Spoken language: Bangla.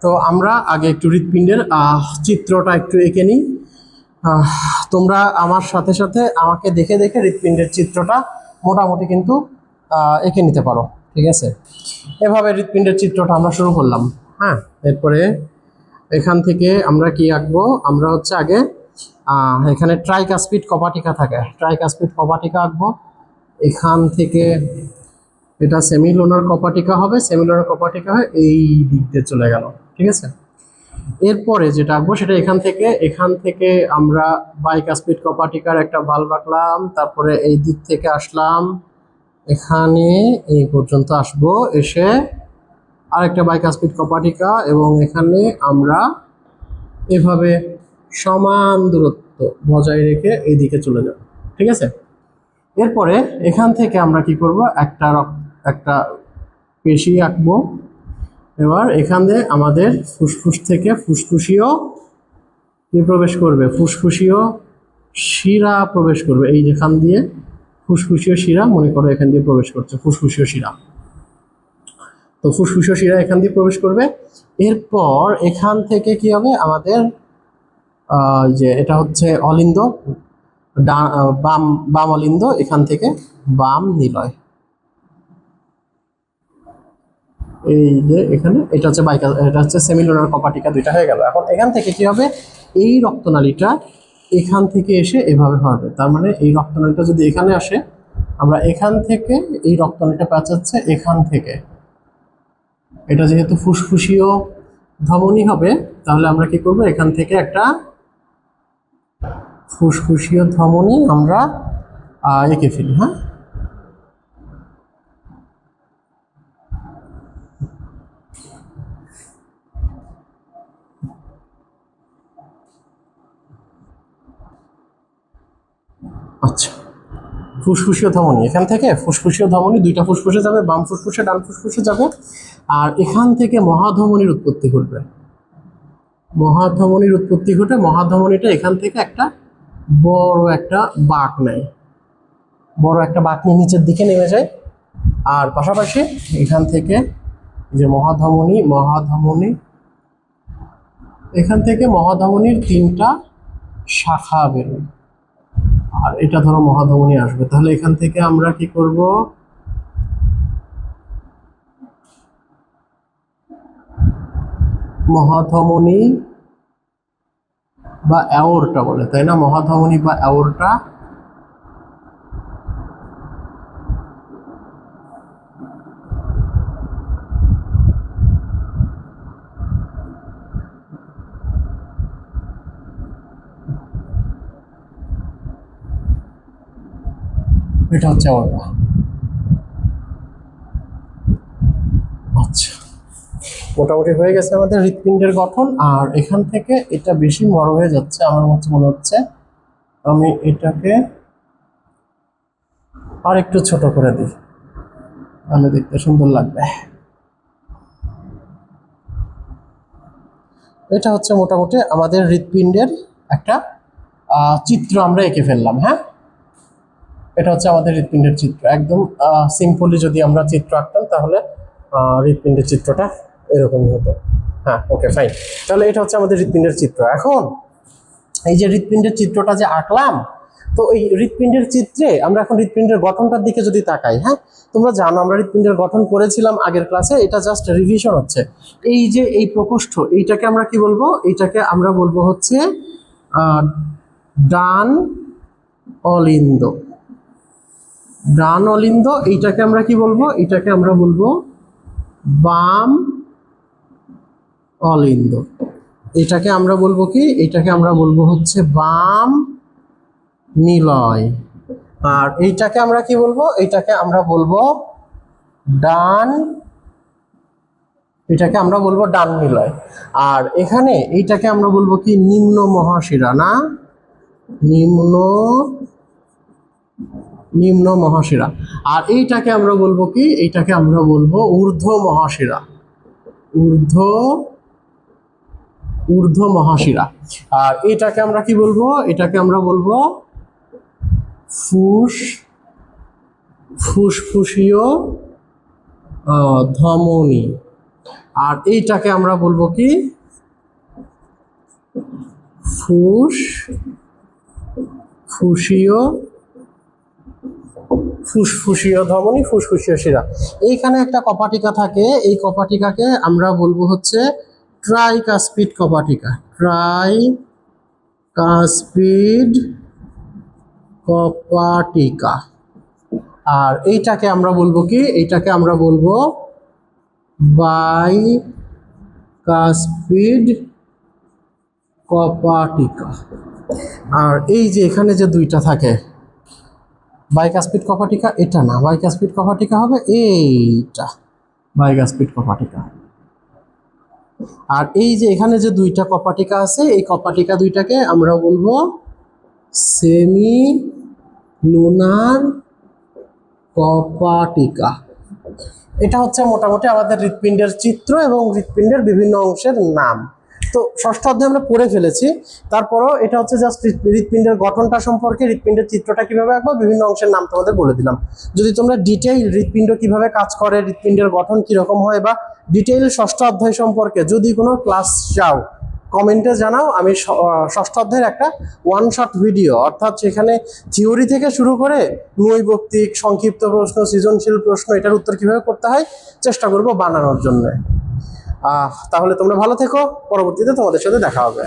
তো আমরা আগে একটু হৃৎপিণ্ডের চিত্রটা একটু এঁকে নিই। তোমরা আমার সাথে সাথে আমাকে দেখে দেখে হৃৎপিণ্ডের চিত্রটা মোটামুটি কিন্তু এঁকে নিতে পারো, ঠিক আছে? এভাবে হৃৎপিণ্ডের চিত্রটা আমরা শুরু করলাম। হ্যাঁ, এরপরে এখান থেকে আমরা কি আঁকবো? আমরা হচ্ছে আগে এখানে ট্রাইকাসপিড কপাটিকা থাকে, ট্রাইকাসপিড কপাটিকা আঁকবো। এখান থেকে এটা সেমিলোনার কপাটিকা হবে, সেমিলোনার কপাটিকা হয় এই দিক দিয়ে চলে গেল, ঠিক আছে? এরপরে যেটা আঁকবো সেটা এখান থেকে আমরা বাইকাসপিড কপাটিকার একটা ভালভ আঁকলাম, তারপরে এই দিক থেকে আসলাম এখানে এই পর্যন্ত আসবো, এসে আরেকটা বাইকাসপিড কপাটিকা এবং এখানে আমরা এভাবে সমান দূরত্ব বজায় রেখে এই দিকে চলে যাব, ঠিক আছে? এরপরে এখান থেকে আমরা কি করব, একটা পেশি আঁকবো। এবার এখানে আমাদের ফুসফুস থেকে ফুসফুসীয় কি প্রবেশ করবে, ফুসফুসীয় শিরা প্রবেশ করবে। এই যেখান দিয়ে ফুসফুসীয় শিরা, মনে করো এখান দিয়ে প্রবেশ করছে ফুসফুসীয় শিরা, তো ফুসফুসীয় শিরা এখান দিয়ে প্রবেশ করবে। এরপর এখান থেকে কি হবে আমাদের, যে এটা হচ্ছে অলিন্দ, বাম অলিন্দ, এখান থেকে বাম নিলয়, এই যে এখানে এটা হচ্ছে এটা হচ্ছে সেমিলোনার কপাটিকা, দুইটা হয়ে গেল। এখন এখান থেকে কি হবে, এই রক্তনালীটা এখান থেকে এসে এভাবে হবে, তার মানে এই রক্তনালীটা যদি এখানে আসে, আমরা এখান থেকে এই রক্তনালীটা পৌঁছাচ্ছে এখান থেকে, এটা যেহেতু ফুসফুসীয় ধমনী হবে, তাহলে আমরা কি করব, এখান থেকে একটা ফুসফুসীয় ধমনী আমরা এঁকে ফেলি। হ্যাঁ, আচ্ছা, ফুসফুসীয় ধমনী, এখান থেকে ফুসফুসীয় ধমনী দুইটা ফুসফুসে যাবে, বাম ফুসফুসে ডান ফুসফুসে যাবে, আর এখান থেকে মহাধমনীর উৎপত্তি ঘটবে। মহাধমনীর উৎপত্তি ঘটে, মহাধমনীটা এখান থেকে একটা বড় একটা বাঁক নেয়, বড় একটা বাঁক নিয়ে নিচের দিকে নেমে যায়। আর পাশাপাশি এখান থেকে যে মহাধমনী এখান থেকে মহাধমনীর 3টা শাখা বেরোয়, আর এটা ধরো মহাধমনী আসবে, তাহলে এখান থেকে আমরা কি করব, মহাধমনী বা অ্যাওর্টা বলে, তাই না? মহাধমনী বা অ্যাওর্টা, এটা হচ্ছে অ্যাওর্টা। আচ্ছা, মোটামুটি হয়ে গেছে আমাদের হৃৎপিণ্ডের গঠন। আর এখান থেকে এটা বেশি বড় হয়ে যাচ্ছে আমার মনে হচ্ছে, আমি এটাকে আর একটু ছোট করে দিই, তাহলে দেখতে সুন্দর লাগবে। এটা হচ্ছে মোটামুটি আমাদের হৃৎপিণ্ডের একটা চিত্র আমরা এঁকে ফেললাম। হ্যাঁ, এটা হচ্ছে আমাদের হৃৎপিণ্ডের চিত্র। একদম সিম্পলি যদি আমরা চিত্র আঁকতাম তাহলে হৃৎপিণ্ডের চিত্রটা এরকমই হতো। হ্যাঁ, ওকে, ফাইন। তাহলে এটা হচ্ছে আমাদের হৃৎপিণ্ডের চিত্র। এখন এই যে হৃৎপিণ্ডের চিত্রটা যে আঁকলাম, তো এই হৃৎপিণ্ডের চিত্রে আমরা এখন হৃৎপিণ্ডের গঠনটার দিকে যদি তাকাই, হ্যাঁ, তোমরা জানো আমরা হৃৎপিণ্ডের গঠন করেছিলাম আগের ক্লাসে, এটা জাস্ট রিভিশন হচ্ছে। এই যে এই প্রকোষ্ঠ, এইটাকে আমরা কি বলবো, এইটাকে আমরা বলবো হচ্ছে ডান অলিন্দ। ডান অলিন্দ, এইটাকে আমরা কি বলবো, এটাকে আমরা বলবো বাম অলিন্দ। এটাকে আমরা বলবো কি, এটাকে আমরা বলবো হচ্ছে বাম নিলয়। আর এইটাকে আমরা কি বলবো, এইটাকে আমরা বলবো ডান, এটাকে আমরা বলবো ডান নিলয়। আর এখানে এইটাকে আমরা বলবো কি, নিম্ন মহাশিরা, না নিম্ন মহাশিরা। আর এইটাকে আমরা বলবো কি, এইটাকে আমরা বলবো ঊর্ধ্ব মহাশিরা, ঊর্ধ্ব মহাশিরা। আর এটাকে আমরা কি বলবো, এটাকে আমরা বলবো ফুসফুসীয় ধমনী, আর এইটাকে আমরা বলবো কি ফুসফুসীয় ফুসফুসীয় ধমনী, ফুসফুসীয় শিরা। এইখানে একটা কপাটিকা থাকে, এই কপাটিকাকে আমরা বলবো হচ্ছে ট্রাইকাসপিড কপাটিকা, ট্রাইকাসপিড কপাটিকা। আর এইটাকে আমরা বলবো কি, এইটাকে আমরা বলবো বাইকাসপিড কপাটিকা। আর এই যে এখানে যে দুইটা থাকে বাইকাসপিড কপাটিকা, এটা না, বাইকাসপিড কপাটিকা হবে এইটা, বাইকাসপিড কপাটিকা। আর এই যে এখানে যে দুইটা কপাটিকা আছে, এই কপাটিকা দুইটাকে আমরা বলবো সেমি লুনার কপাটিকা। এটা হচ্ছে মোটামুটি আমাদের হৃৎপিণ্ডের চিত্র এবং হৃৎপিণ্ডের বিভিন্ন অংশের নাম। তো ষষ্ঠ অধ্যায়ে আমরা পড়ে ফেলেছি, তারপরও এটা হচ্ছে জাস্ট হৃৎপিণ্ডের গঠনটা সম্পর্কে, হৃৎপিণ্ডের চিত্রটা কিভাবে আঁকবো, বিভিন্ন অংশের নাম তোমাদের বলে দিলাম। যদি তোমরা ডিটেইল হৃৎপিণ্ড কিভাবে কাজ করে, হৃৎপিণ্ডের গঠন কিরকম হয়, বা ডিটেইল ষষ্ঠ অধ্যায় সম্পর্কে যদি কোনো ক্লাস চাও কমেন্টে জানাও। আমি ষষ্ঠ অধ্যায়ের একটা ওয়ান শট ভিডিও, অর্থাৎ সেখানে থিওরি থেকে শুরু করে নৈবক্তিক, সংক্ষিপ্ত প্রশ্ন, সৃজনশীল প্রশ্ন, এটার উত্তর কিভাবে করতে হয় চেষ্টা করব বানানোর জন্য। তাহলে তোমরা ভালো থেকো, পরবর্তীতে তোমাদের সাথে দেখা হবে।